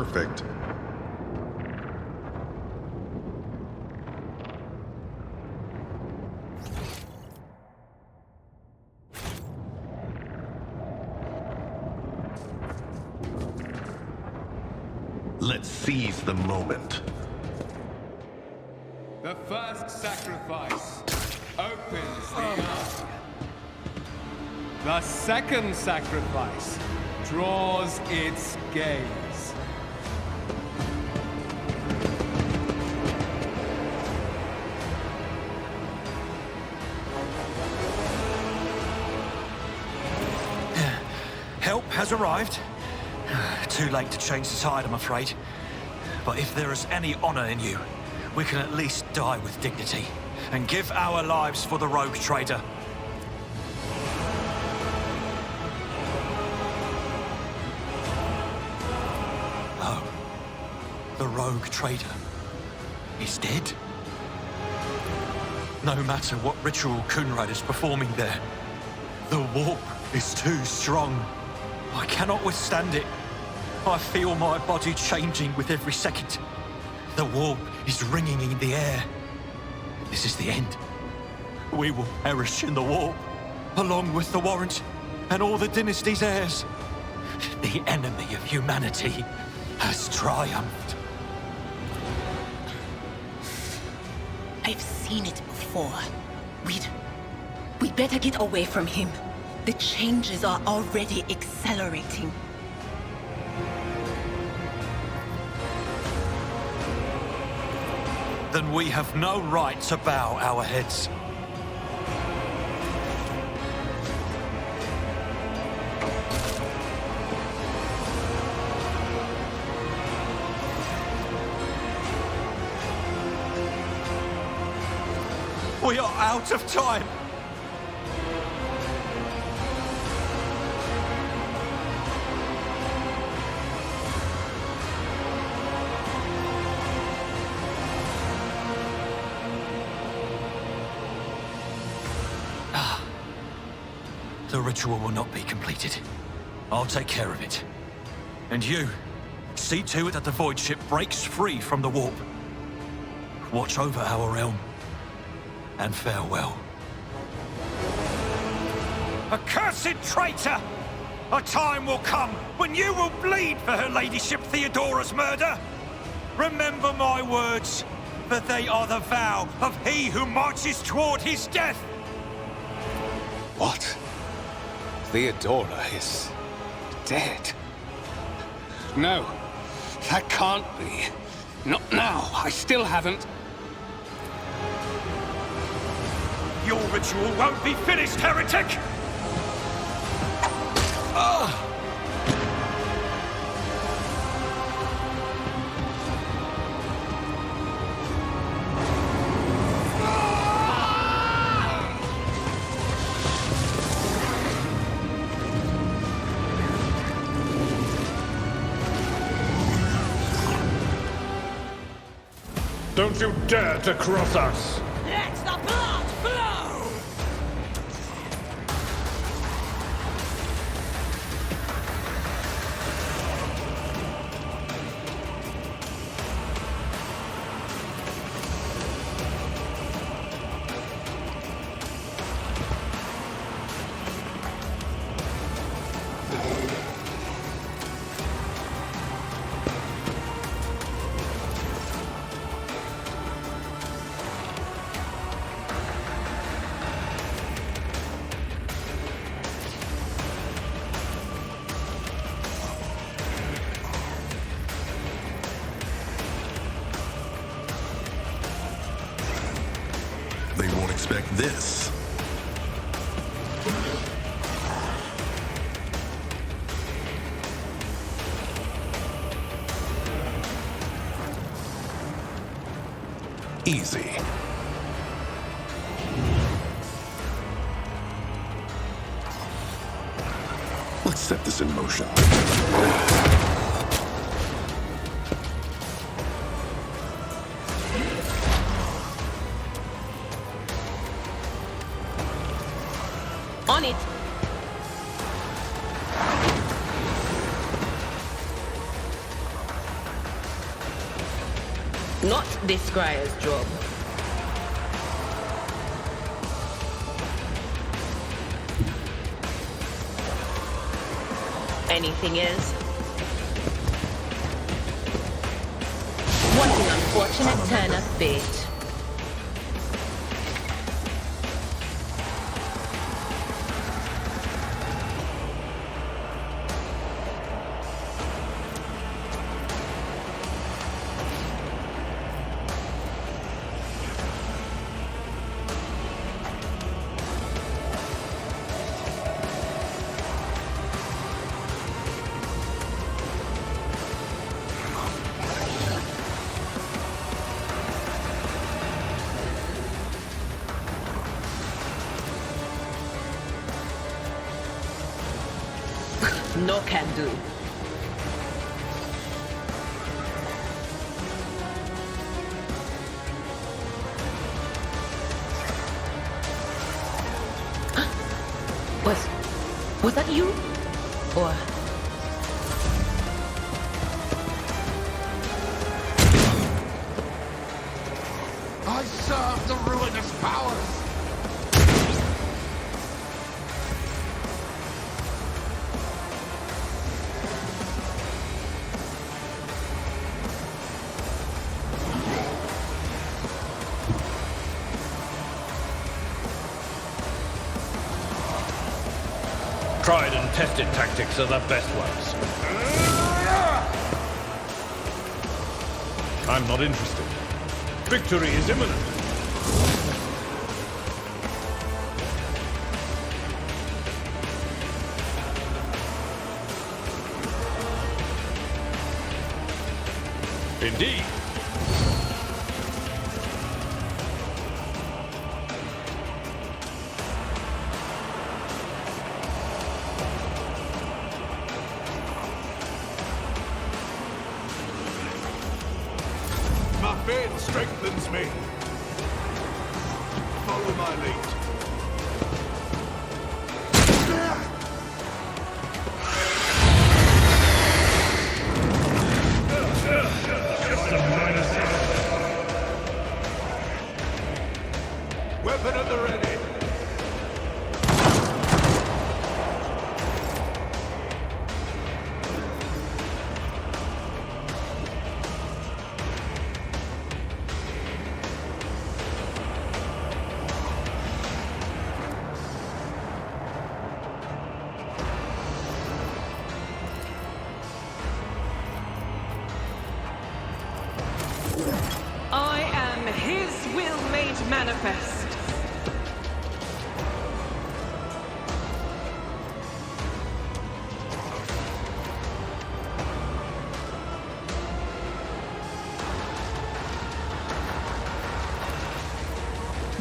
perfect. Let's seize the moment. The first sacrifice opens the eye. The second sacrifice draws its gaze. Help has arrived. Too late to change the tide, I'm afraid. But if there is any honor in you, we can at least die with dignity and give our lives for the rogue trader. Oh, the rogue trader is dead? No matter what ritual Kunrad is performing there, the warp is too strong. I cannot withstand it. I feel my body changing with every second. The warp is ringing in the air. This is the end. We will perish in the warp, along with the Warrant and all the dynasty's heirs. The enemy of humanity has triumphed. I've seen it before. We'd better get away from him. The changes are already accelerating. Then we have no right to bow our heads. We are out of time. The ritual will not be completed. I'll take care of it. And you, see to it that the void ship breaks free from the warp. Watch over our realm. And farewell. Accursed traitor! A time will come when you will bleed for her ladyship Theodora's murder. Remember my words, for they are the vow of he who marches toward his death. What? Theodora is dead? No, that can't be. Not now. I still haven't. Your ritual won't be finished, heretic! Don't you dare to cross us! Let the blood flow! They won't expect this. Easy. Let's set this in motion. On it! Not this scryer's job. Anything else? What an unfortunate turn of fate. No can do. Was that you? Or... I serve the ruinous powers! Tried and tested tactics are the best ones. I'm not interested. Victory is imminent. Indeed. My faith strengthens me. Follow my lead. Weapon at the ready. I am his will made manifest.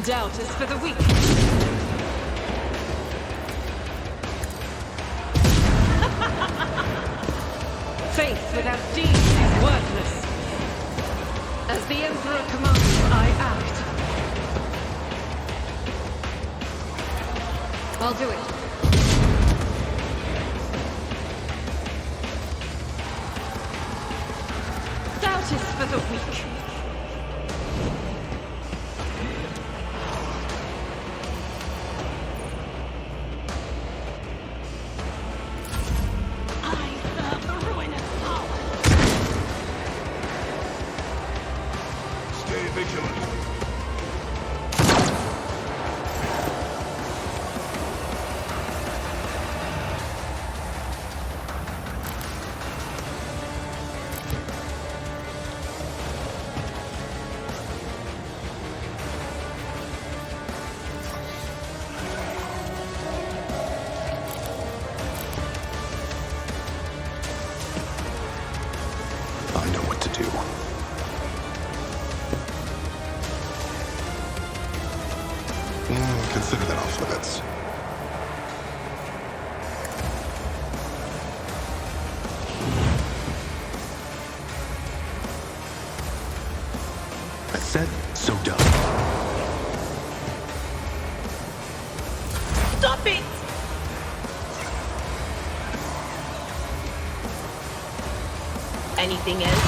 Doubt is for the weak. Faith without deeds is worthless. As the Emperor commands, I act. I'll do it. Doubt is for the weak. I serve the ruinous power. Stay vigilant. I know what to do. Consider that off limits. I said, so done. Stop it! Anything else?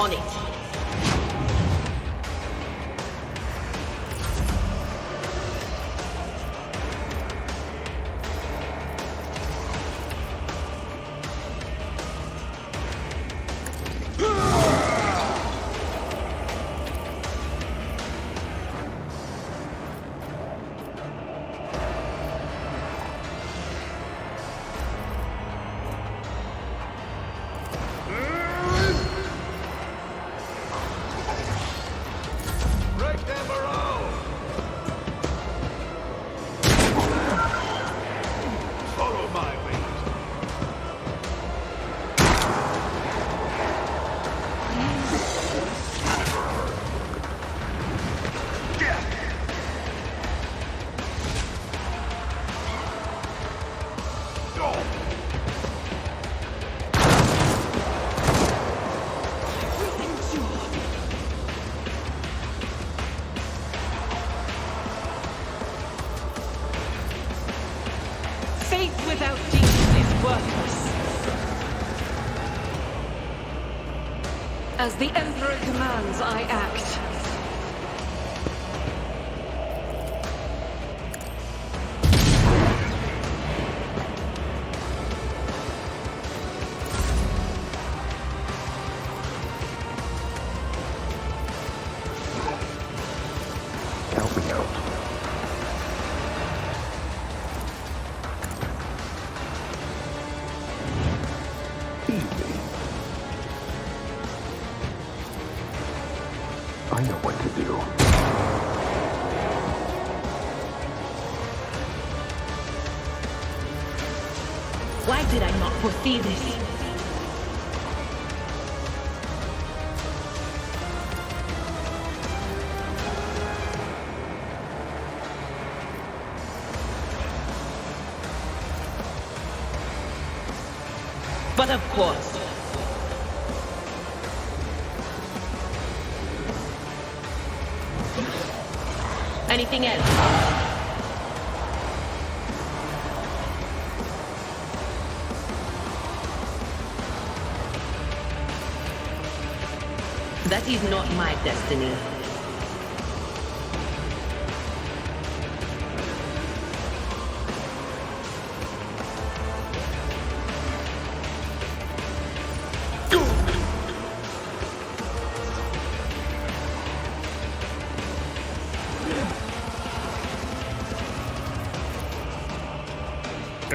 On it. Break their morale! Follow my lead. Faith without deeds is worthless. As the Emperor commands, I act. Help me out. Easy. I know what to do. Why did I not foresee this? But of course. Anything else? That is not my destiny.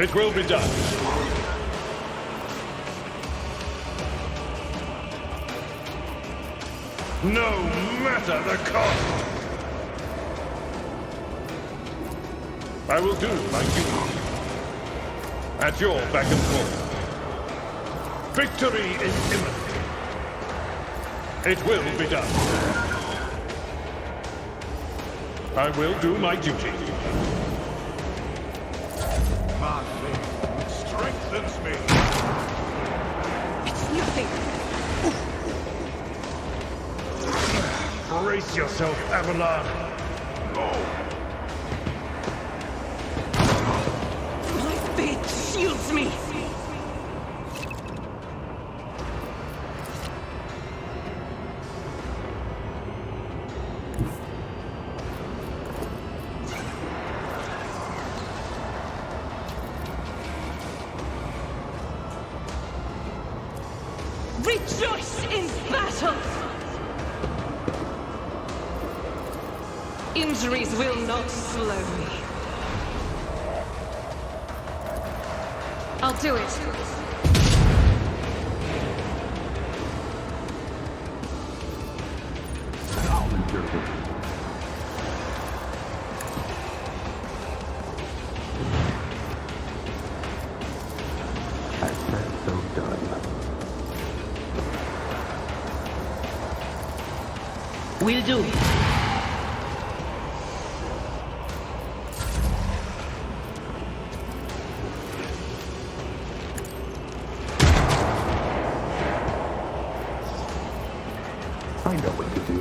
It will be done. No matter the cost. I will do my duty. At your beck and call. Victory is imminent. It will be done. I will do my duty. My faith strengthens me. It's nothing. Brace yourself, Avalon. My faith shields me. Rejoice in battle! Injuries will not slow me. I'll do it. I'll endure this. I said so done. Will do. I know what to do.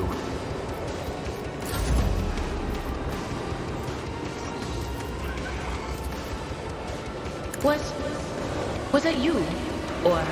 Was that you? Or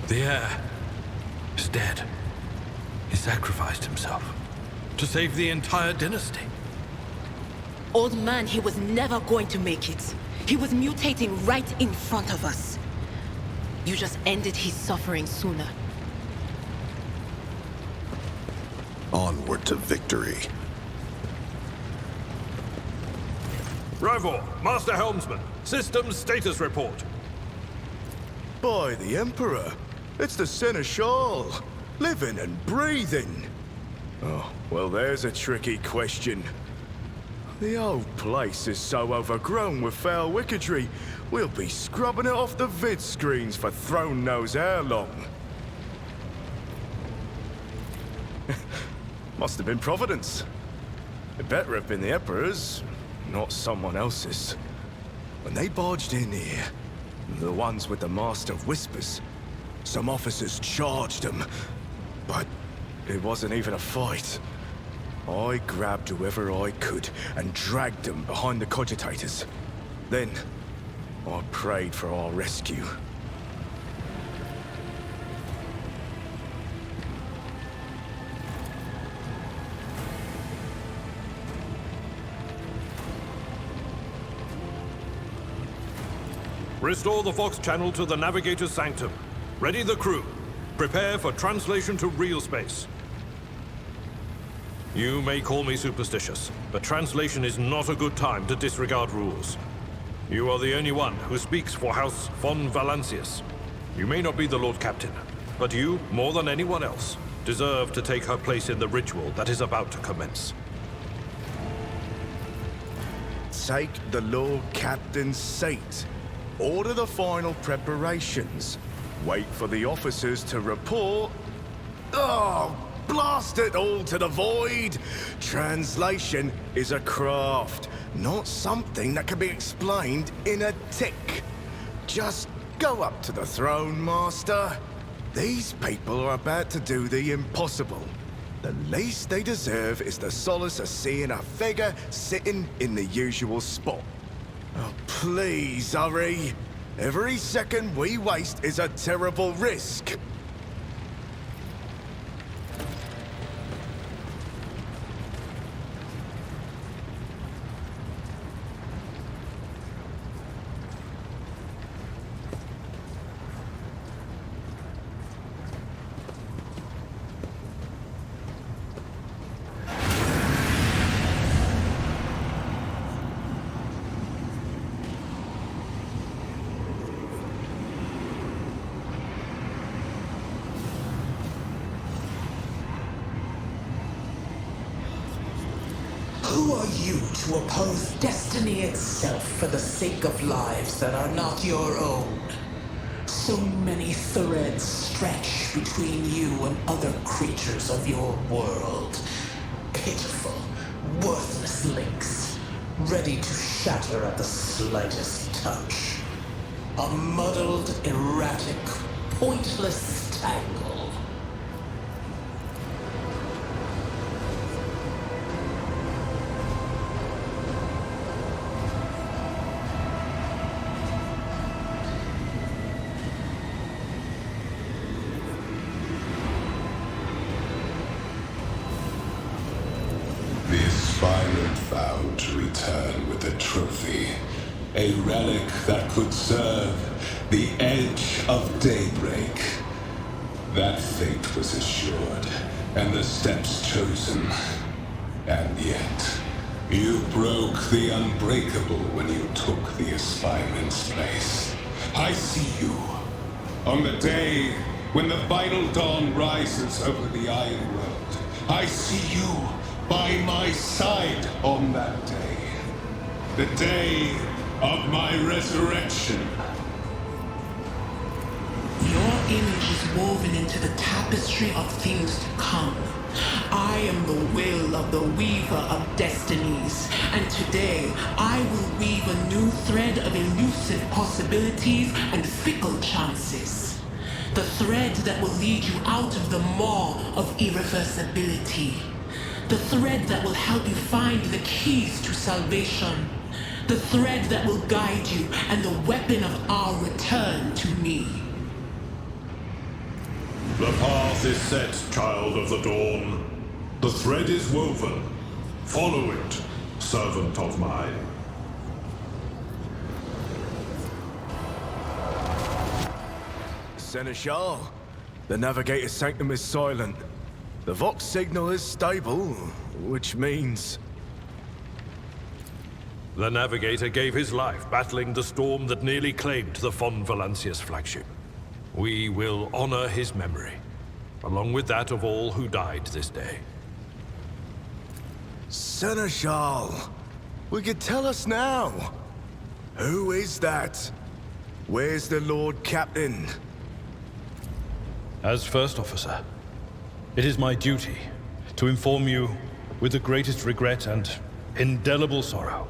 The heir is dead. He sacrificed himself to save the entire dynasty. Old man, he was never going to make it. He was mutating right in front of us. You just ended his suffering sooner. Onward to victory. Rivor, Master Helmsman, systems status report. By the Emperor, it's the Seneschal, living and breathing. Oh, well, there's a tricky question. The old place is so overgrown with foul wickedry, we'll be scrubbing it off the vid screens for throne knows how long. Must have been Providence. It better have been the Emperor's, not someone else's. When they barged in here, the ones with the Master of Whispers, some officers charged them, but it wasn't even a fight. I grabbed whoever I could and dragged them behind the cogitators. Then, I prayed for our rescue. Restore the Fox channel to the Navigator's Sanctum. Ready the crew. Prepare for translation to real space. You may call me superstitious, but translation is not a good time to disregard rules. You are the only one who speaks for House von Valancius. You may not be the Lord Captain, but you, more than anyone else, deserve to take her place in the ritual that is about to commence. Take the Lord Captain's seat. Order the final preparations. Wait for the officers to report. Oh, blast it all to the void! Translation is a craft, not something that can be explained in a tick. Just go up to the throne, Master. These people are about to do the impossible. The least they deserve is the solace of seeing a figure sitting in the usual spot. Oh, please, hurry. Every second we waste is a terrible risk. Who are you to oppose destiny itself for the sake of lives that are not your own? So many threads stretch between you and other creatures of your world. Pitiful, worthless links, ready to shatter at the slightest touch. A muddled, erratic, pointless tangle. The aspirant vowed to return with a trophy, a relic that could serve the edge of daybreak. That fate was assured, and the steps chosen. And yet, you broke the unbreakable when you took the aspirant's place. I see you. On the day when the final dawn rises over the Iron World, I see you by my side on that day. The day of my resurrection. Your image is woven into the tapestry of things to come. I am the will of the weaver of destinies, and today I will weave a new thread of elusive possibilities and fickle chances. The thread that will lead you out of the maw of irreversibility. The thread that will help you find the keys to salvation. The thread that will guide you and the weapon of our return to me. The path is set, child of the dawn. The thread is woven. Follow it, servant of mine. Seneschal, the navigator's sanctum is silent. The Vox signal is stable, which means... The Navigator gave his life battling the storm that nearly claimed the Von Valancius flagship. We will honor his memory, along with that of all who died this day. Seneschal, we could tell us now. Who is that? Where's the Lord Captain? As First Officer, it is my duty to inform you, with the greatest regret and indelible sorrow,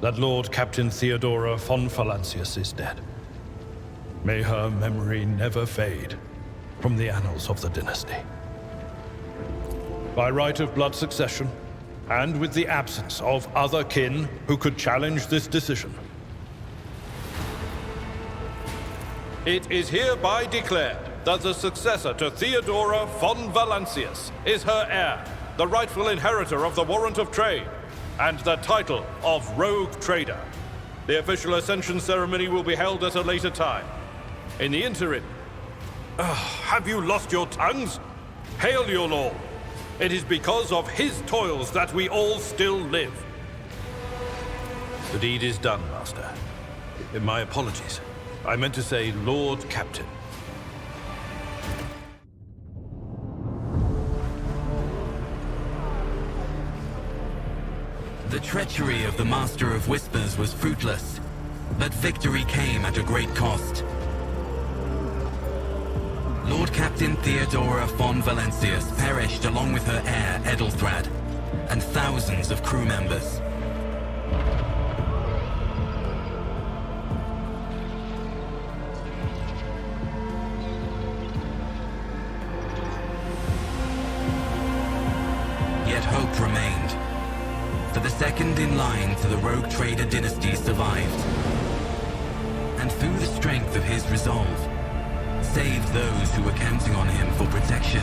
that Lord Captain Theodora von Valancius is dead. May her memory never fade from the annals of the dynasty. By right of blood succession, and with the absence of other kin who could challenge this decision, it is hereby declared that the successor to Theodora von Valancius is her heir, the rightful inheritor of the Warrant of Trade, and the title of Rogue Trader. The official ascension ceremony will be held at a later time. In the interim... have you lost your tongues? Hail your lord! It is because of his toils that we all still live. The deed is done, Master. My apologies. I meant to say Lord Captain. The treachery of the Master of Whispers was fruitless, but victory came at a great cost. Lord Captain Theodora von Valancius perished along with her heir, Edelthrad, and thousands of crew members. Yet hope remained. For the second in line to the Rogue Trader dynasty survived. And through the strength of his resolve, saved those who were counting on him for protection.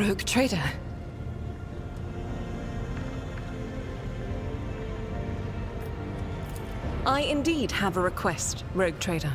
Rogue trader. I indeed have a request, Rogue trader.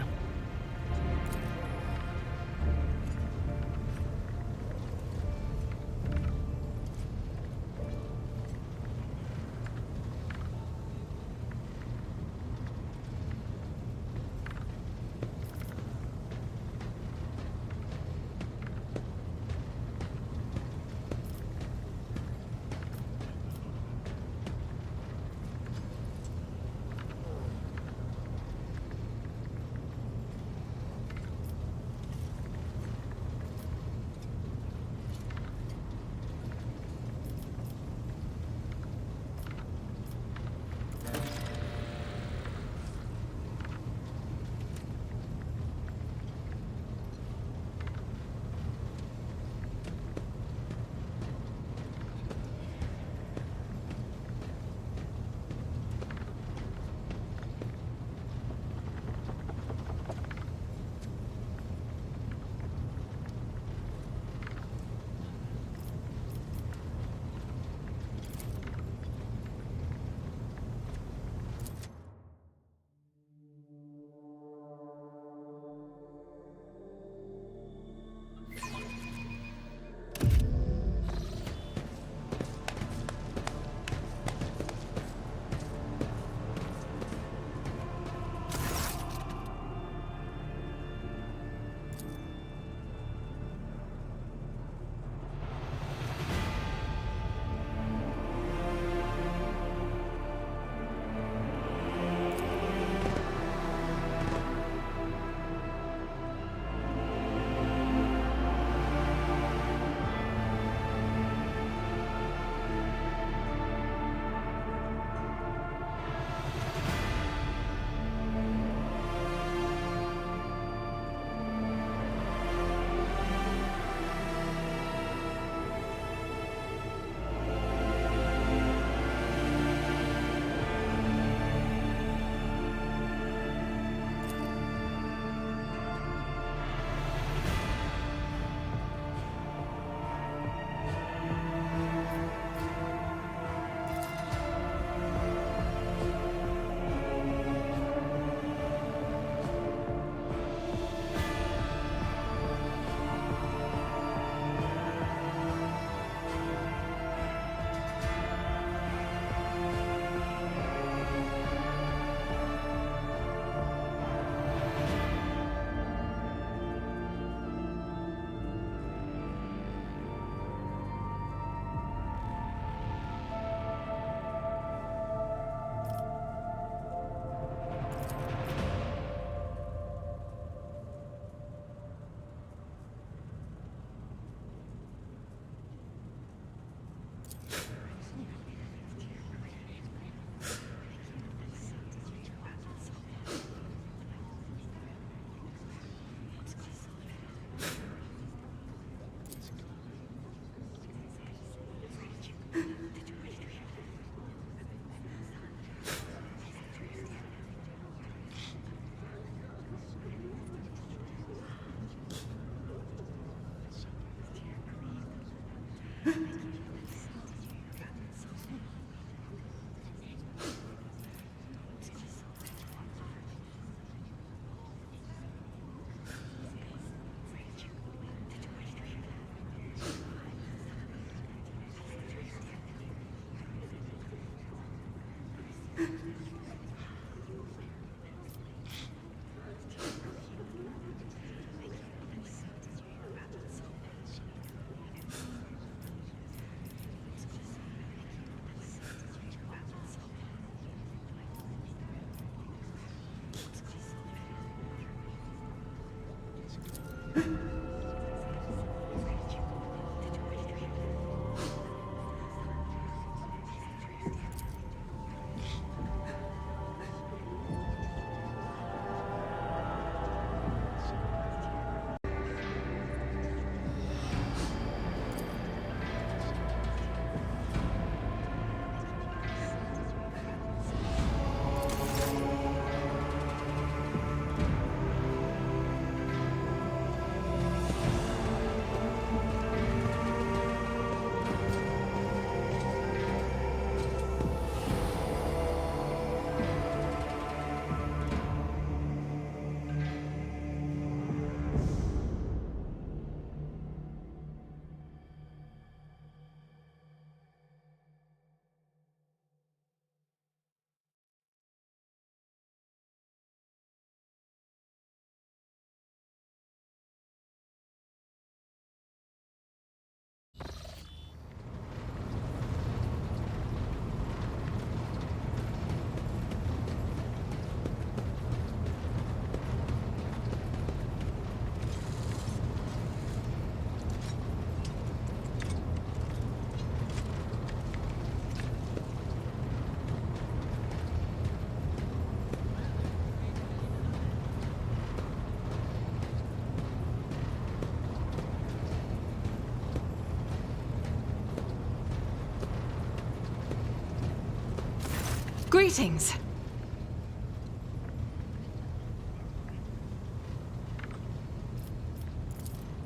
Greetings.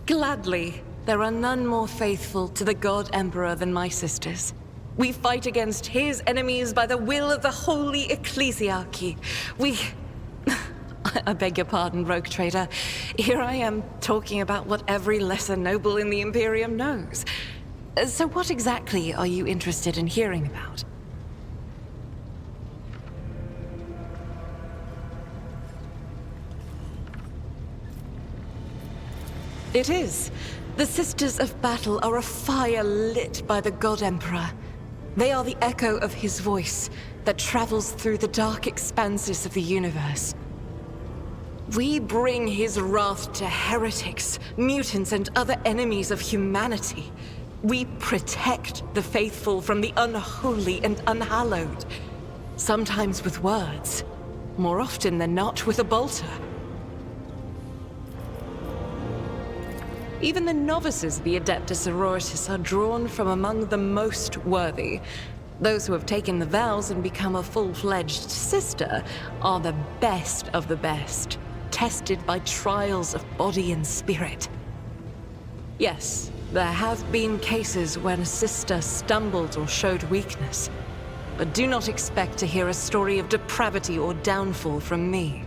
Gladly, there are none more faithful to the God Emperor than my sisters. We fight against his enemies by the will of the Holy Ecclesiarchy. I beg your pardon, Rogue Trader. Here I am talking about what every lesser noble in the Imperium knows. So what exactly are you interested in hearing about? It is. The Sisters of Battle are a fire lit by the God Emperor. They are the echo of his voice that travels through the dark expanses of the universe. We bring his wrath to heretics, mutants, and other enemies of humanity. We protect the faithful from the unholy and unhallowed. Sometimes with words, more often than not with a bolter. Even the novices of the Adeptus Sororitas are drawn from among the most worthy. Those who have taken the vows and become a full-fledged sister are the best of the best, tested by trials of body and spirit. Yes, there have been cases when a sister stumbled or showed weakness, but do not expect to hear a story of depravity or downfall from me.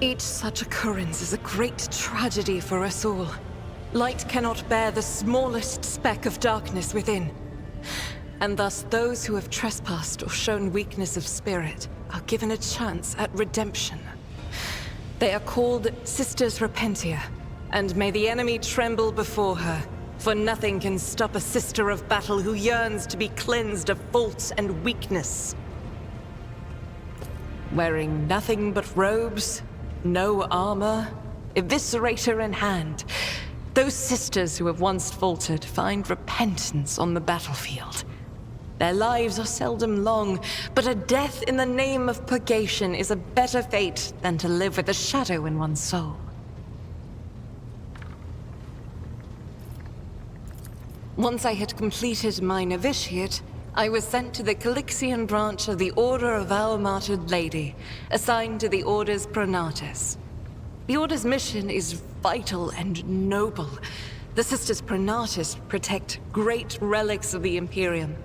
Each such occurrence is a great tragedy for us all. Light cannot bear the smallest speck of darkness within. And thus those who have trespassed or shown weakness of spirit are given a chance at redemption. They are called Sisters Repentia, and may the enemy tremble before her, for nothing can stop a sister of battle who yearns to be cleansed of fault and weakness. Wearing nothing but robes, no armor, eviscerator in hand, those sisters who have once faltered find repentance on the battlefield. Their lives are seldom long, but a death in the name of purgation is a better fate than to live with a shadow in one's soul. Once I had completed my novitiate, I was sent to the Calixian branch of the Order of Our Martyred Lady, assigned to the Order's Pronatus. The Order's mission is vital and noble. The Sisters Pronatus protect great relics of the Imperium.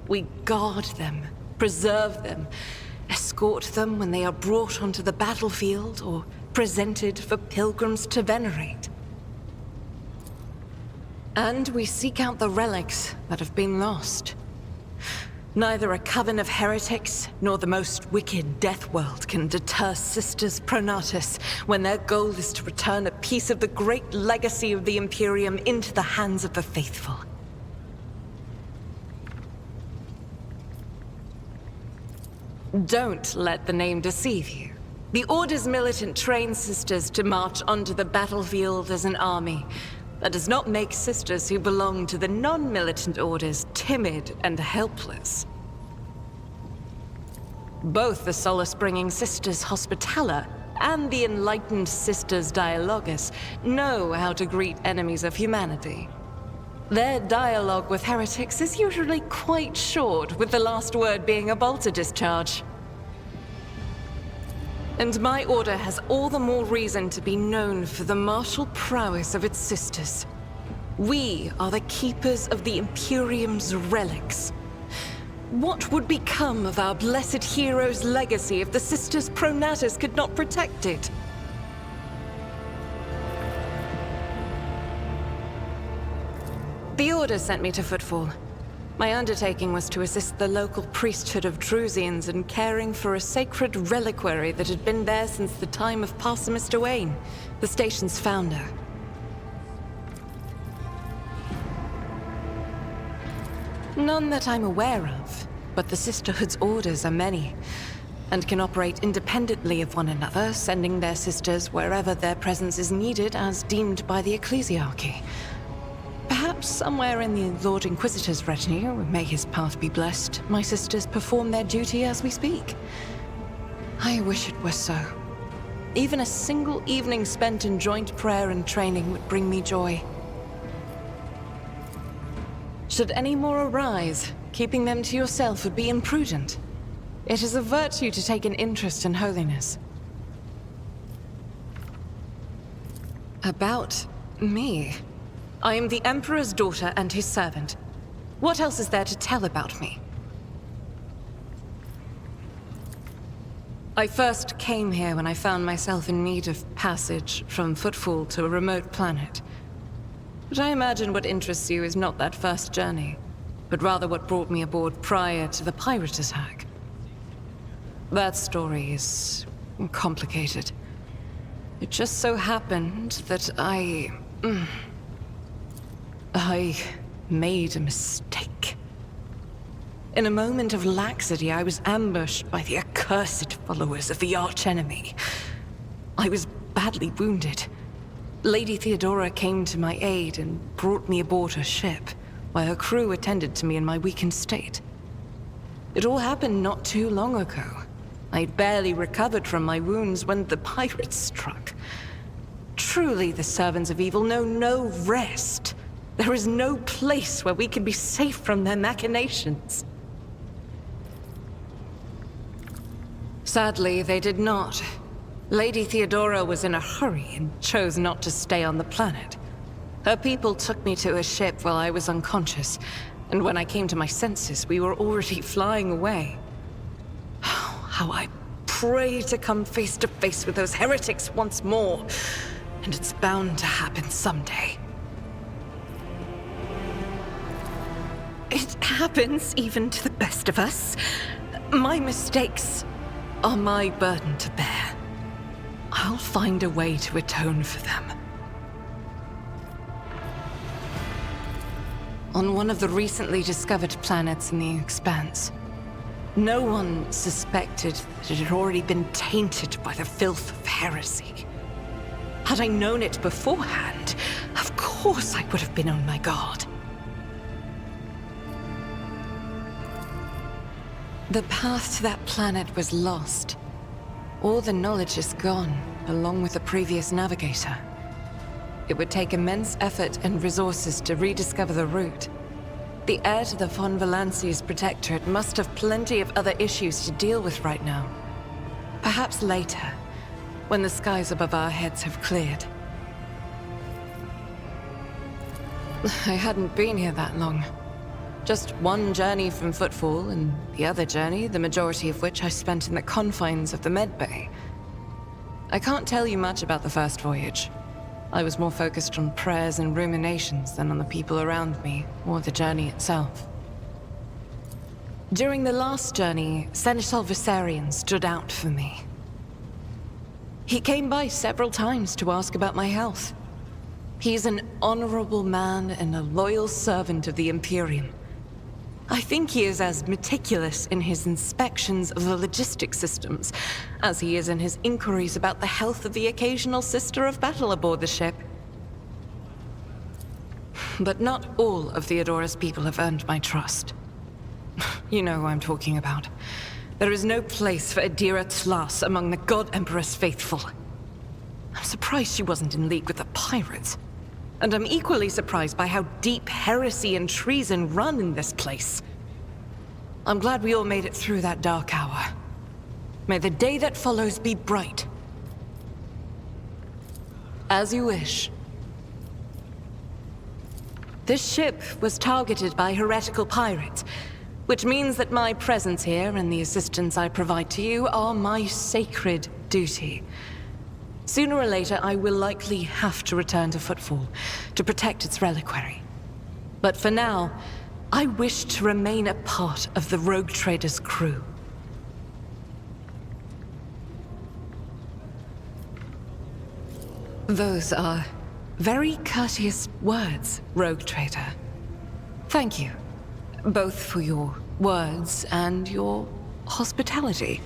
We guard them, preserve them, escort them when they are brought onto the battlefield or presented for pilgrims to venerate. And we seek out the relics that have been lost. Neither a coven of heretics nor the most wicked death world can deter Sisters Pronatus when their goal is to return a piece of the great legacy of the Imperium into the hands of the faithful. Don't let the name deceive you. The Order's militant trains sisters to march onto the battlefield as an army. That does not make sisters who belong to the non-militant orders timid and helpless. Both the solace-bringing Sisters Hospitaller and the enlightened Sisters Dialogus know how to greet enemies of humanity. Their dialogue with heretics is usually quite short, with the last word being a bolter discharge. And my order has all the more reason to be known for the martial prowess of its sisters. We are the keepers of the Imperium's relics. What would become of our blessed hero's legacy if the Sisters Pronatus could not protect it? The Order sent me to Footfall. My undertaking was to assist the local priesthood of Drusians in caring for a sacred reliquary that had been there since the time of Parson Mr. Wayne, the station's founder. None that I'm aware of, but the Sisterhood's orders are many, and can operate independently of one another, sending their sisters wherever their presence is needed as deemed by the Ecclesiarchy. Perhaps somewhere in the Lord Inquisitor's retinue, may his path be blessed, my sisters perform their duty as we speak. I wish it were so. Even a single evening spent in joint prayer and training would bring me joy. Should any more arise, keeping them to yourself would be imprudent. It is a virtue to take an interest in holiness. About me? I am the Emperor's daughter and his servant. What else is there to tell about me? I first came here when I found myself in need of passage from Footfall to a remote planet. But I imagine what interests you is not that first journey, but rather what brought me aboard prior to the pirate attack. That story is complicated. It just so happened that I made a mistake. In a moment of laxity, I was ambushed by the accursed followers of the archenemy. I was badly wounded. Lady Theodora came to my aid and brought me aboard her ship, while her crew attended to me in my weakened state. It all happened not too long ago. I'd barely recovered from my wounds when the pirates struck. Truly, the servants of evil know no rest. There is no place where we can be safe from their machinations. Sadly, they did not. Lady Theodora was in a hurry and chose not to stay on the planet. Her people took me to a ship while I was unconscious, and when I came to my senses, we were already flying away. How I pray to come face to face with those heretics once more, and it's bound to happen someday. It happens even to the best of us. My mistakes are my burden to bear. I'll find a way to atone for them. On one of the recently discovered planets in the Expanse, no one suspected that it had already been tainted by the filth of heresy. Had I known it beforehand, of course I would have been on my guard. The path to that planet was lost. All the knowledge is gone, along with the previous navigator. It would take immense effort and resources to rediscover the route. The heir to the von Valancius Protectorate must have plenty of other issues to deal with right now. Perhaps later, when the skies above our heads have cleared. I hadn't been here that long. Just one journey from Footfall, and the other journey, the majority of which I spent in the confines of the Medbay. I can't tell you much about the first voyage. I was more focused on prayers and ruminations than on the people around me, or the journey itself. During the last journey, Seneschal Viserion stood out for me. He came by several times to ask about my health. He's an honorable man and a loyal servant of the Imperium. I think he is as meticulous in his inspections of the logistic systems as he is in his inquiries about the health of the occasional sister of battle aboard the ship. But not all of Theodora's people have earned my trust. You know who I'm talking about. There is no place for Adira Tlas among the God Emperor's faithful. I'm surprised she wasn't in league with the pirates. And I'm equally surprised by how deep heresy and treason run in this place. I'm glad we all made it through that dark hour. May the day that follows be bright. As you wish. This ship was targeted by heretical pirates, which means that my presence here and the assistance I provide to you are my sacred duty. Sooner or later, I will likely have to return to Footfall to protect its reliquary. But for now, I wish to remain a part of the Rogue Trader's crew. Those are very courteous words, Rogue Trader. Thank you, both for your words and your hospitality.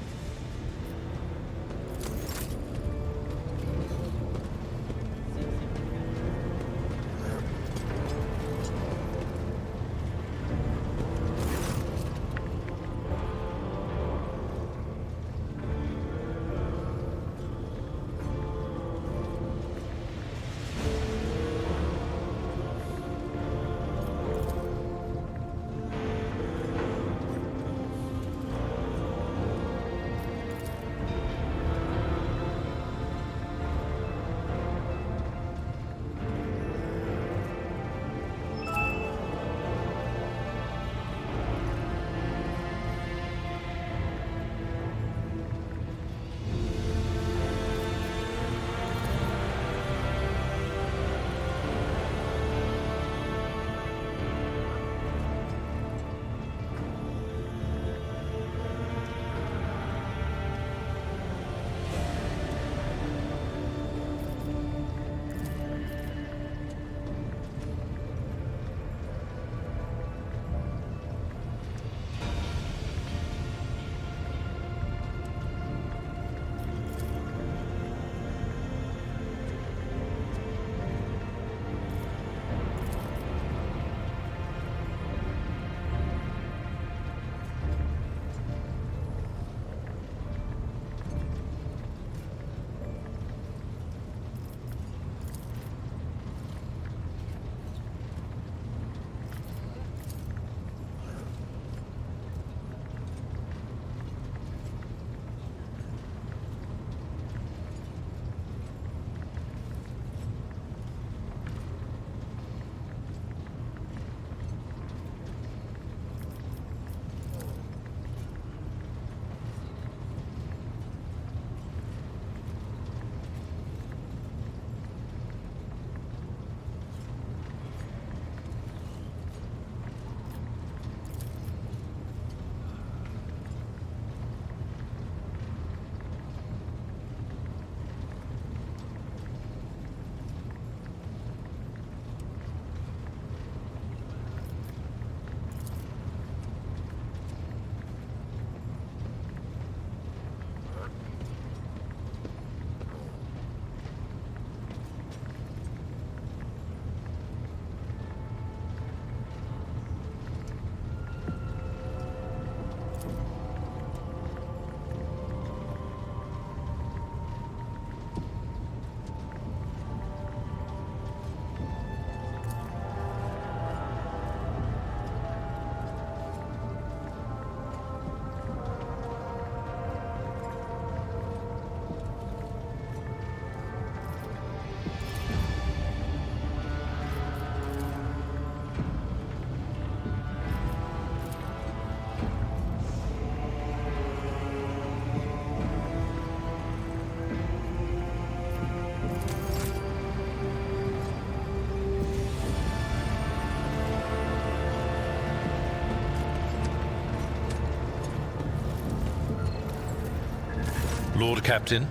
Lord Captain?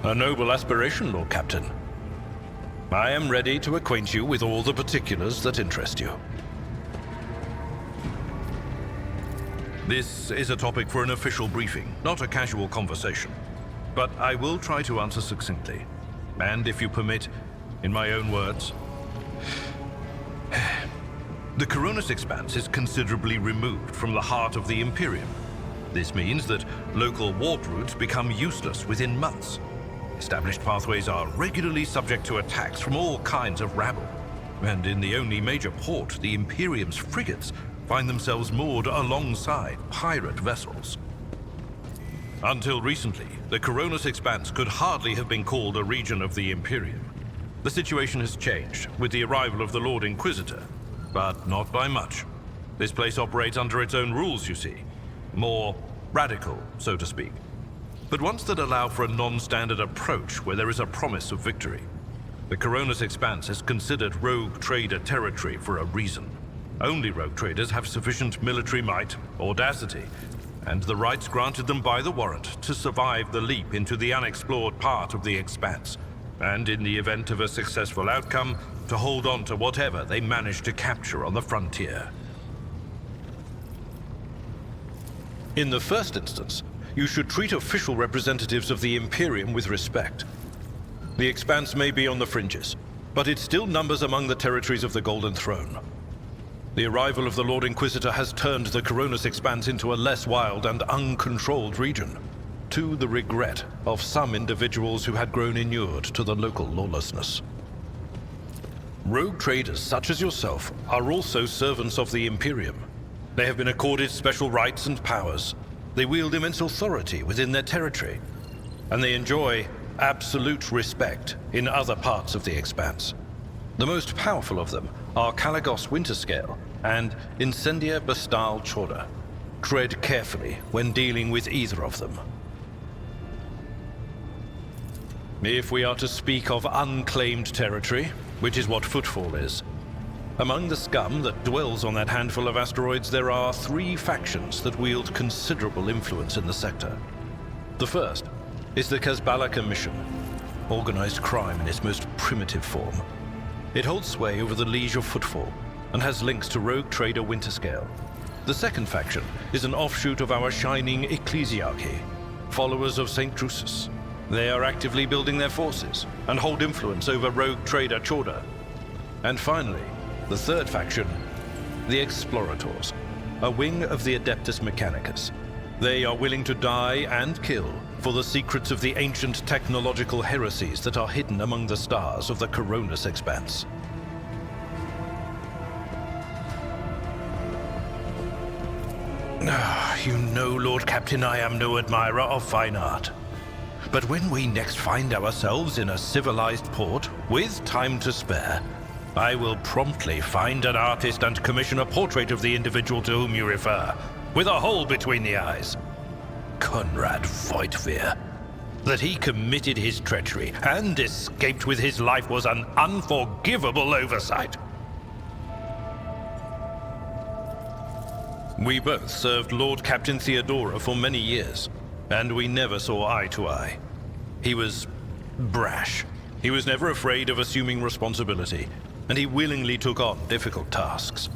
A noble aspiration, Lord Captain. I am ready to acquaint you with all the particulars that interest you. This is a topic for an official briefing, not a casual conversation. But I will try to answer succinctly. And if you permit, in my own words. The Coronis Expanse is considerably removed from the heart of the Imperium. This means that local warp routes become useless within months. Established pathways are regularly subject to attacks from all kinds of rabble. And in the only major port, the Imperium's frigates find themselves moored alongside pirate vessels. Until recently, the Coronis Expanse could hardly have been called a region of the Imperium. The situation has changed with the arrival of the Lord Inquisitor, but not by much. This place operates under its own rules, you see. More radical, so to speak. But ones that allow for a non-standard approach where there is a promise of victory. The Coronis Expanse is considered rogue trader territory for a reason. Only rogue traders have sufficient military might, audacity, and the rights granted them by the warrant to survive the leap into the unexplored part of the Expanse, and in the event of a successful outcome, to hold on to whatever they manage to capture on the frontier. In the first instance, you should treat official representatives of the Imperium with respect. The Expanse may be on the fringes, but it still numbers among the territories of the Golden Throne. The arrival of the Lord Inquisitor has turned the Coronis Expanse into a less wild and uncontrolled region, to the regret of some individuals who had grown inured to the local lawlessness. Rogue traders such as yourself are also servants of the Imperium. They have been accorded special rights and powers. They wield immense authority within their territory, and they enjoy absolute respect in other parts of the Expanse. The most powerful of them are Caligos Winterscale and Incendia Bastal Chorda. Tread carefully when dealing with either of them. If we are to speak of unclaimed territory, which is what Footfall is, among the scum that dwells on that handful of asteroids, there are 3 factions that wield considerable influence in the sector. The first is the Kazbalaka Mission, organized crime in its most primitive form. It holds sway over the Liege of Footfall, and has links to rogue trader Winterscale. The second faction is an offshoot of our shining ecclesiarchy, followers of St. Drusus. They are actively building their forces, and hold influence over rogue trader Chorda. And finally, the third faction, the Explorators, a wing of the Adeptus Mechanicus. They are willing to die and kill for the secrets of the ancient technological heresies that are hidden among the stars of the Coronis Expanse. You know, Lord Captain, I am no admirer of fine art. But when we next find ourselves in a civilized port, with time to spare, I will promptly find an artist and commission a portrait of the individual to whom you refer, with a hole between the eyes. Conrad Voigtveer. That he committed his treachery and escaped with his life was an unforgivable oversight. We both served Lord Captain Theodora for many years, and we never saw eye to eye. He was brash. He was never afraid of assuming responsibility, and he willingly took on difficult tasks.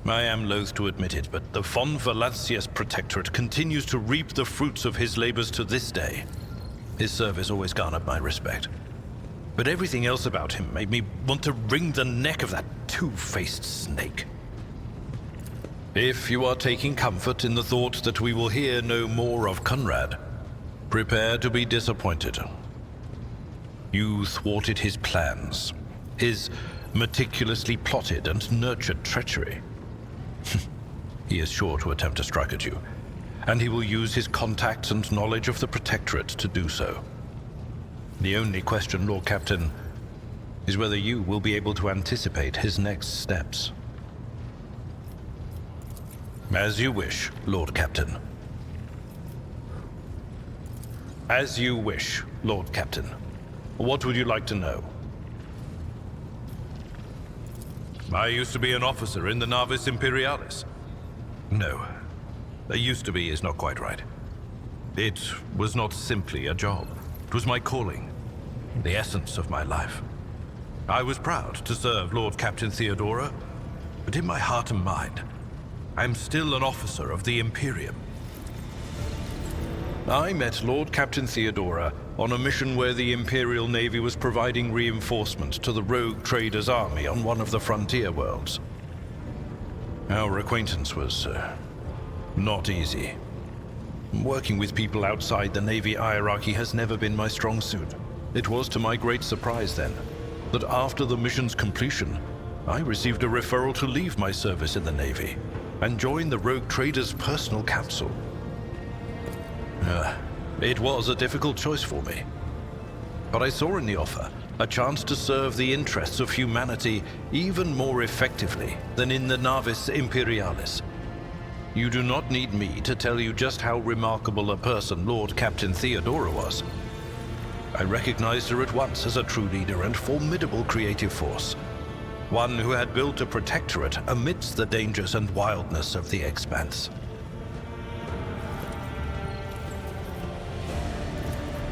I am loath to admit it, but the Von Valancius Protectorate continues to reap the fruits of his labors to this day. His service always garnered my respect. But everything else about him made me want to wring the neck of that two-faced snake. If you are taking comfort in the thought that we will hear no more of Conrad, prepare to be disappointed. You thwarted his plans, his meticulously plotted and nurtured treachery. He is sure to attempt to strike at you, and he will use his contacts and knowledge of the Protectorate to do so. The only question, Lord Captain, is whether you will be able to anticipate his next steps. As you wish, Lord Captain. As you wish, Lord Captain. What would you like to know? I used to be an officer in the Navis Imperialis. No, I used to be is not quite right. It was not simply a job. It was my calling, the essence of my life. I was proud to serve Lord Captain Theodora, but in my heart and mind, I'm still an officer of the Imperium. I met Lord Captain Theodora on a mission where the Imperial Navy was providing reinforcement to the rogue traders' army on one of the frontier worlds. Our acquaintance was not easy. Working with people outside the Navy hierarchy has never been my strong suit. It was to my great surprise then, that after the mission's completion, I received a referral to leave my service in the Navy and join the rogue traders' personal council. It was a difficult choice for me, but I saw in the offer a chance to serve the interests of humanity even more effectively than in the Navis Imperialis. You do not need me to tell you just how remarkable a person Lord Captain Theodora was. I recognized her at once as a true leader and formidable creative force, one who had built a protectorate amidst the dangers and wildness of the Expanse.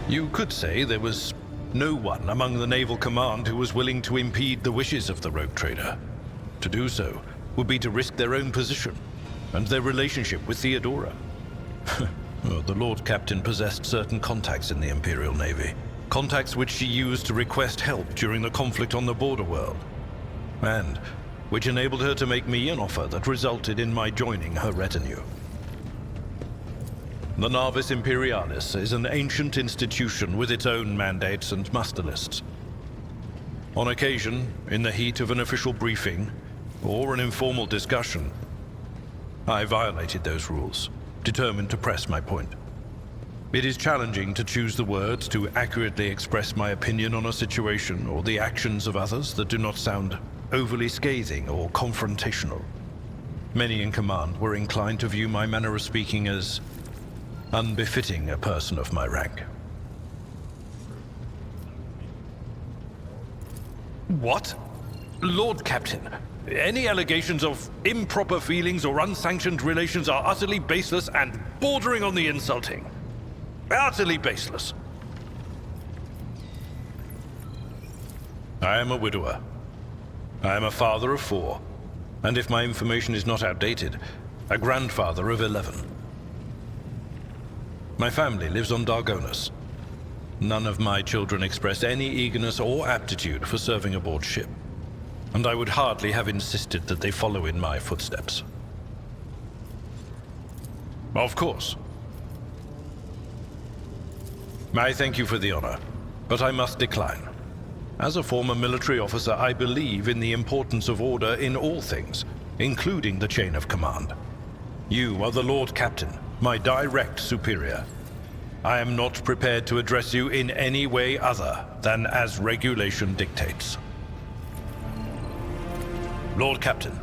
You could say there was no one among the naval command who was willing to impede the wishes of the rogue trader. To do so would be to risk their own position and their relationship with Theodora. The Lord Captain possessed certain contacts in the Imperial Navy, contacts which she used to request help during the conflict on the border world, and which enabled her to make me an offer that resulted in my joining her retinue. The Navis Imperialis is an ancient institution with its own mandates and muster lists. On occasion, in the heat of an official briefing or an informal discussion, I violated those rules, determined to press my point. It is challenging to choose the words to accurately express my opinion on a situation or the actions of others that do not sound overly scathing or confrontational. Many in command were inclined to view my manner of speaking as unbefitting a person of my rank. What? Lord Captain, any allegations of improper feelings or unsanctioned relations are utterly baseless and bordering on the insulting. Utterly baseless. I am a widower. I am a father of 4, and if my information is not outdated, a grandfather of 11. My family lives on Dargonus. None of my children express any eagerness or aptitude for serving aboard ship, and I would hardly have insisted that they follow in my footsteps. Of course. I thank you for the honor, but I must decline. As a former military officer, I believe in the importance of order in all things, including the chain of command. You are the Lord Captain, my direct superior. I am not prepared to address you in any way other than as regulation dictates. Lord Captain,